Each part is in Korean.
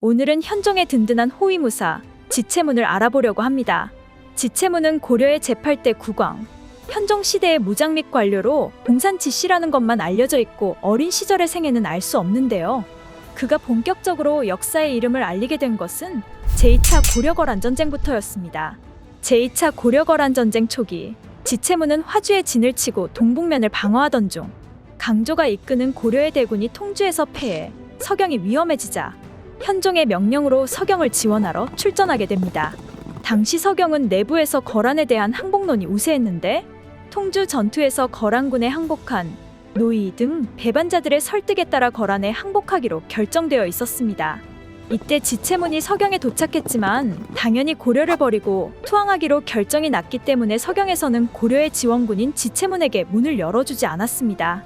오늘은 현종의 든든한 호위무사 지체문을 알아보려고 합니다. 지체문은 고려의 제8대 국왕, 현종 시대의 무장 및 관료로 봉산지 씨라는 것만 알려져 있고 어린 시절의 생애는 알 수 없는데요. 그가 본격적으로 역사의 이름을 알리게 된 것은 제2차 고려거란 전쟁부터였습니다. 제2차 고려거란 전쟁 초기, 지체문은 화주의 진을 치고 동북면을 방어하던 중 강조가 이끄는 고려의 대군이 통주에서 패해 서경이 위험해지자 현종의 명령으로 서경을 지원하러 출전하게 됩니다. 당시 서경은 내부에서 거란에 대한 항복론이 우세했는데 통주 전투에서 거란군에 항복한 노이 등 배반자들의 설득에 따라 거란에 항복하기로 결정되어 있었습니다. 이때 지체문이 서경에 도착했지만 당연히 고려를 버리고 투항하기로 결정이 났기 때문에 서경에서는 고려의 지원군인 지체문에게 문을 열어주지 않았습니다.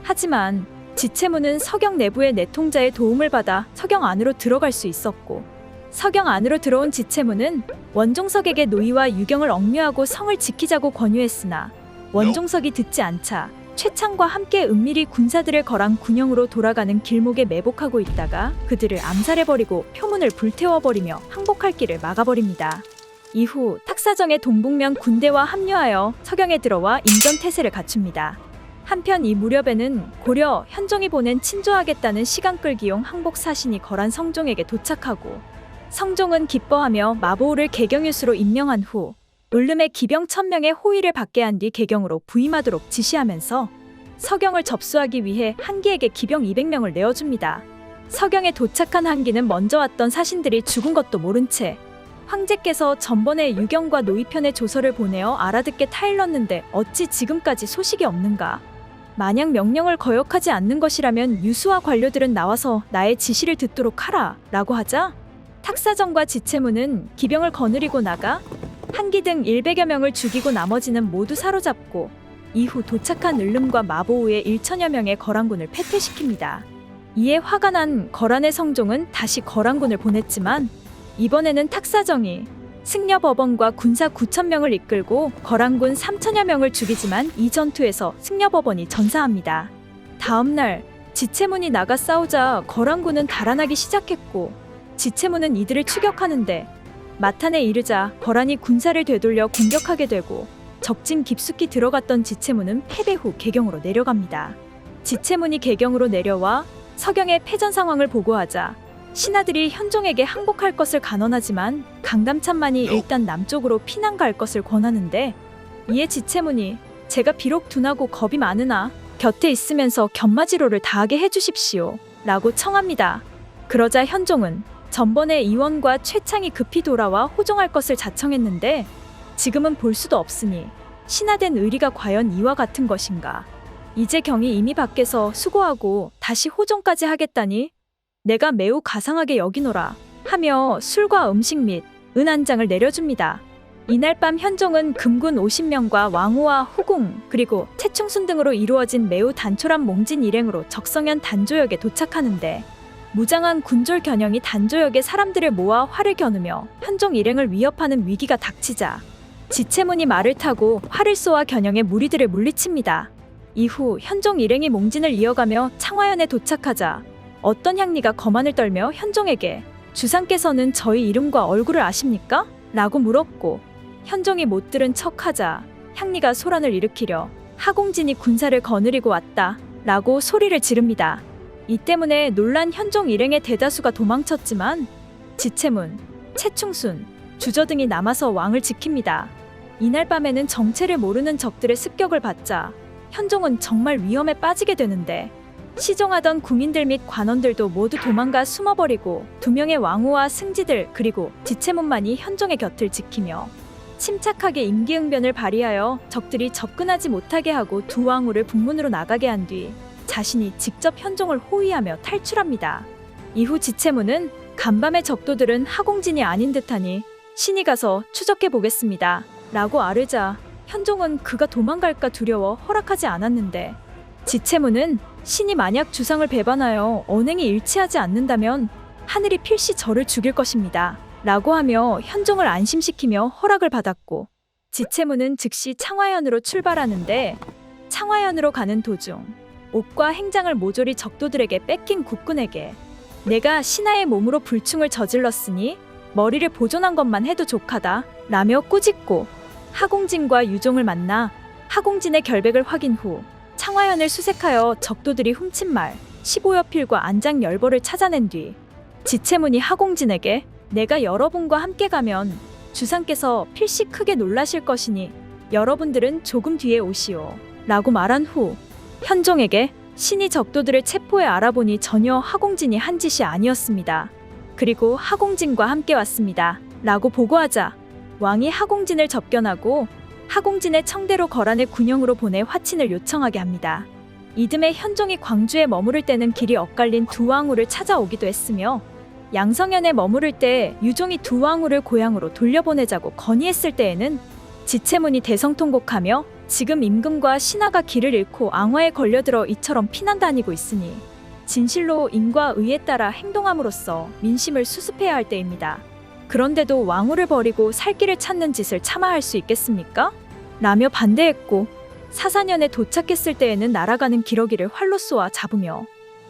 하지만 지체문은 서경 내부의 내통자의 도움을 받아 서경 안으로 들어갈 수 있었고, 서경 안으로 들어온 지체문은 원종석에게 노이와 유경을 억류하고 성을 지키자고 권유했으나 원종석이 듣지 않자 최창과 함께 은밀히 군사들을 거란 군영으로 돌아가는 길목에 매복하고 있다가 그들을 암살해버리고 표문을 불태워버리며 항복할 길을 막아버립니다. 이후 탁사정의 동북면 군대와 합류하여 서경에 들어와 임전태세를 갖춥니다. 한편 이 무렵에는 고려 현종이 보낸 친조하겠다는 시간 끌기용 항복 사신이 거란 성종에게 도착하고, 성종은 기뻐하며 마보우를 개경유수로 임명한 후 울름의 기병 1000명의 호위를 받게 한 뒤 개경으로 부임하도록 지시하면서 서경을 접수하기 위해 한기에게 기병 200명을 내어줍니다. 서경에 도착한 한기는 먼저 왔던 사신들이 죽은 것도 모른 채 황제께서 전번에 유경과 노이편의 조서를 보내어 알아듣게 타일렀는데 어찌 지금까지 소식이 없는가? 만약 명령을 거역하지 않는 것이라면 유수와 관료들은 나와서 나의 지시를 듣도록 하라 라고 하자 탁사정과 지체문은 기병을 거느리고 나가 한기 등 100여 명을 죽이고 나머지는 모두 사로잡고 이후 도착한 을름과 마보우의 1000여 명의 거란군을 패퇴시킵니다. 이에 화가 난 거란의 성종은 다시 거란군을 보냈지만 이번에는 탁사정이 승려법원과 군사 9000명을 이끌고 거란군 3000여 명을 죽이지만 이 전투에서 승려법원이 전사합니다. 다음날 지체문이 나가 싸우자 거란군은 달아나기 시작했고 지체문은 이들을 추격하는데 마탄에 이르자 거란이 군사를 되돌려 공격하게 되고 적진 깊숙이 들어갔던 지체문은 패배 후 개경으로 내려갑니다. 지체문이 개경으로 내려와 서경의 패전 상황을 보고하자 신하들이 현종에게 항복할 것을 간언하지만 강담찬만이 일단 남쪽으로 피난 갈 것을 권하는데, 이에 지체문이 제가 비록 둔하고 겁이 많으나 곁에 있으면서 견마지로를 다하게 해주십시오 라고 청합니다. 그러자 현종은 전번에 이원과 최창이 급히 돌아와 호종할 것을 자청했는데 지금은 볼 수도 없으니 신하된 의리가 과연 이와 같은 것인가? 이제 경이 이미 밖에서 수고하고 다시 호종까지 하겠다니 내가 매우 가상하게 여기노라 하며 술과 음식 및 은 한 장을 내려줍니다. 이날 밤 현종은 금군 50명과 왕후와 후궁 그리고 채충순 등으로 이루어진 매우 단촐한 몽진 일행으로 적성현 단조역에 도착하는데 무장한 군졸 견영이 단조역에 사람들을 모아 활을 겨누며 현종 일행을 위협하는 위기가 닥치자 지체문이 말을 타고 활을 쏘아 견영의 무리들을 물리칩니다. 이후 현종 일행이 몽진을 이어가며 창화현에 도착하자 어떤 향리가 거만을 떨며 현종에게 주상께서는 저희 이름과 얼굴을 아십니까? 라고 물었고 현종이 못 들은 척하자 향리가 소란을 일으키려 하공진이 군사를 거느리고 왔다 라고 소리를 지릅니다. 이 때문에 놀란 현종 일행의 대다수가 도망쳤지만 지체문, 채충순, 주저 등이 남아서 왕을 지킵니다. 이날 밤에는 정체를 모르는 적들의 습격을 받자 현종은 정말 위험에 빠지게 되는데 시종하던 궁인들 및 관원들도 모두 도망가 숨어버리고 2명의 왕후와 승지들 그리고 지체문만이 현종의 곁을 지키며 침착하게 임기응변을 발휘하여 적들이 접근하지 못하게 하고 두 왕후를 북문으로 나가게 한 뒤 자신이 직접 현종을 호위하며 탈출합니다. 이후 지체문은 간밤의 적도들은 하공진이 아닌 듯하니 신이 가서 추적해 보겠습니다 라고 아뢰자 현종은 그가 도망갈까 두려워 허락하지 않았는데 지체문은 신이 만약 주상을 배반하여 언행이 일치하지 않는다면 하늘이 필시 저를 죽일 것입니다 라고 하며 현종을 안심시키며 허락을 받았고 지체문은 즉시 창화현으로 출발하는데 창화현으로 가는 도중 옷과 행장을 모조리 적도들에게 뺏긴 국군에게 내가 신하의 몸으로 불충을 저질렀으니 머리를 보존한 것만 해도 족하다 라며 꾸짖고 하공진과 유종을 만나 하공진의 결백을 확인 후 창화현을 수색하여 적도들이 훔친 말 15여 필과 안장 10벌을 찾아낸 뒤 지체문이 하공진에게 내가 여러분과 함께 가면 주상께서 필시 크게 놀라실 것이니 여러분들은 조금 뒤에 오시오 라고 말한 후 현종에게 신이 적도들을 체포해 알아보니 전혀 하공진이 한 짓이 아니었습니다. 그리고 하공진과 함께 왔습니다 라고 보고하자 왕이 하공진을 접견하고 하공진의 청대로 거란의 군영으로 보내 화친을 요청하게 합니다. 이듬해 현종이 광주에 머무를 때는 길이 엇갈린 두왕후를 찾아오기도 했으며 양성현에 머무를 때 유종이 두왕후를 고향으로 돌려보내자고 건의했을 때에는 지체문이 대성통곡하며 지금 임금과 신하가 길을 잃고 앙화에 걸려들어 이처럼 피난 다니고 있으니 진실로 인과 의에 따라 행동함으로써 민심을 수습해야 할 때입니다. 그런데도 왕후를 버리고 살 길을 찾는 짓을 차마 할 수 있겠습니까? 라며 반대했고 사사년에 도착했을 때에는 날아가는 기러기를 활로 쏘아 잡으며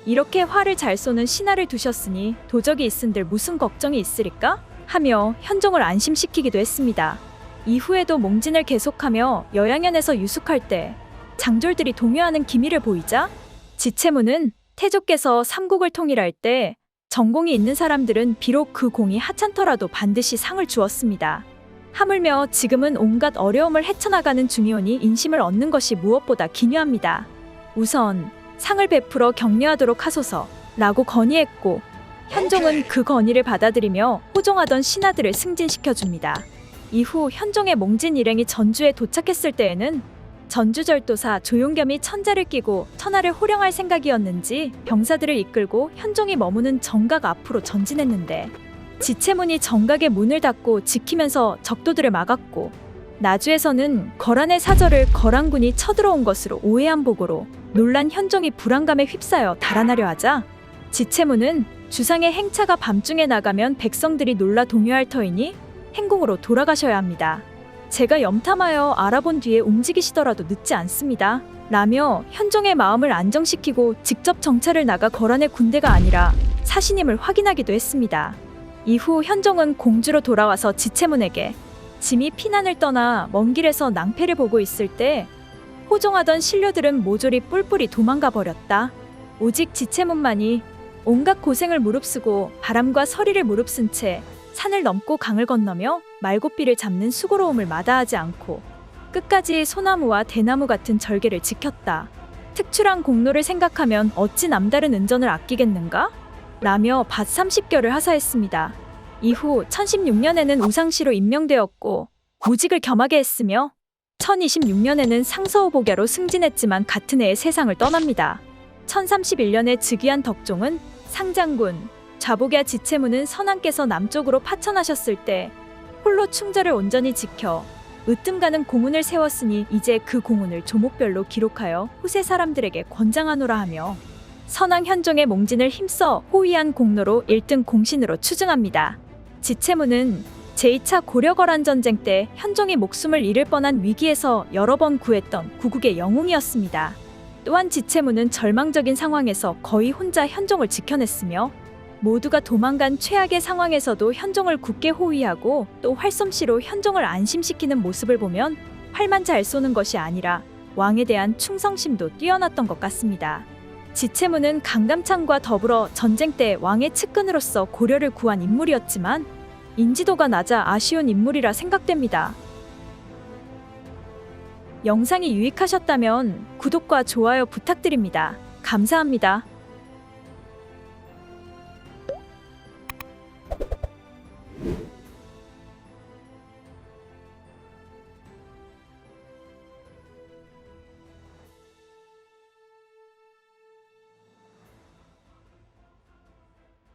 이렇게 활을 잘 쏘는 신하를 두셨으니 도적이 있은들 무슨 걱정이 있으리까? 하며 현종을 안심시키기도 했습니다. 이후에도 몽진을 계속하며 여양현에서 유숙할 때 장졸들이 동요하는 기미를 보이자 지체문은 태조께서 삼국을 통일할 때 전공이 있는 사람들은 비록 그 공이 하찮더라도 반드시 상을 주었습니다. 하물며 지금은 온갖 어려움을 헤쳐나가는 중이오니 인심을 얻는 것이 무엇보다 기묘합니다. 우선 상을 베풀어 격려하도록 하소서 라고 건의했고 현종은 그 건의를 받아들이며 호종하던 신하들을 승진시켜줍니다. 이후 현종의 몽진 일행이 전주에 도착했을 때에는 전주절도사 조용겸이 천자를 끼고 천하를 호령할 생각이었는지 병사들을 이끌고 현종이 머무는 정각 앞으로 전진했는데 지체문이 정각의 문을 닫고 지키면서 적도들을 막았고 나주에서는 거란의 사절을 거란군이 쳐들어온 것으로 오해한 보고로 놀란 현종이 불안감에 휩싸여 달아나려 하자 지체문은 주상의 행차가 밤중에 나가면 백성들이 놀라 동요할 터이니 행궁으로 돌아가셔야 합니다. 제가 염탐하여 알아본 뒤에 움직이시더라도 늦지 않습니다. 라며 현종의 마음을 안정시키고 직접 정찰을 나가 거란의 군대가 아니라 사신임을 확인하기도 했습니다. 이후 현종은 공주로 돌아와서 지체문에게 짐이 피난을 떠나 먼 길에서 낭패를 보고 있을 때 호종하던 신료들은 모조리 뿔뿔이 도망가 버렸다. 오직 지체문만이 온갖 고생을 무릅쓰고 바람과 서리를 무릅쓴 채 산을 넘고 강을 건너며 말고삐를 잡는 수고로움을 마다하지 않고 끝까지 소나무와 대나무 같은 절개를 지켰다. 특출한 공로를 생각하면 어찌 남다른 은전을 아끼겠는가? 라며 밭 30겨를 하사했습니다. 이후 1016년에는 우상시로 임명되었고 무직을 겸하게 했으며 1026년에는 상서후복야로 승진했지만 같은 해에 세상을 떠납니다. 1031년에 즉위한 덕종은 상장군, 좌복야 지체문은 선왕께서 남쪽으로 파천하셨을 때 홀로 충절을 온전히 지켜 으뜸가는 공훈을 세웠으니 이제 그 공훈을 조목별로 기록하여 후세 사람들에게 권장하노라 하며 선왕 현종의 몽진을 힘써 호위한 공로로 1등 공신으로 추증합니다. 지체문은 제2차 고려거란 전쟁 때 현종이 목숨을 잃을 뻔한 위기에서 여러 번 구했던 구국의 영웅이었습니다. 또한 지체문은 절망적인 상황에서 거의 혼자 현종을 지켜냈으며 모두가 도망간 최악의 상황에서도 현종을 굳게 호위하고 또 활솜씨로 현종을 안심시키는 모습을 보면 활만 잘 쏘는 것이 아니라 왕에 대한 충성심도 뛰어났던 것 같습니다. 지체문은 강감창과 더불어 전쟁 때 왕의 측근으로서 고려를 구한 인물이었지만 인지도가 낮아 아쉬운 인물이라 생각됩니다. 영상이 유익하셨다면 구독과 좋아요 부탁드립니다. 감사합니다.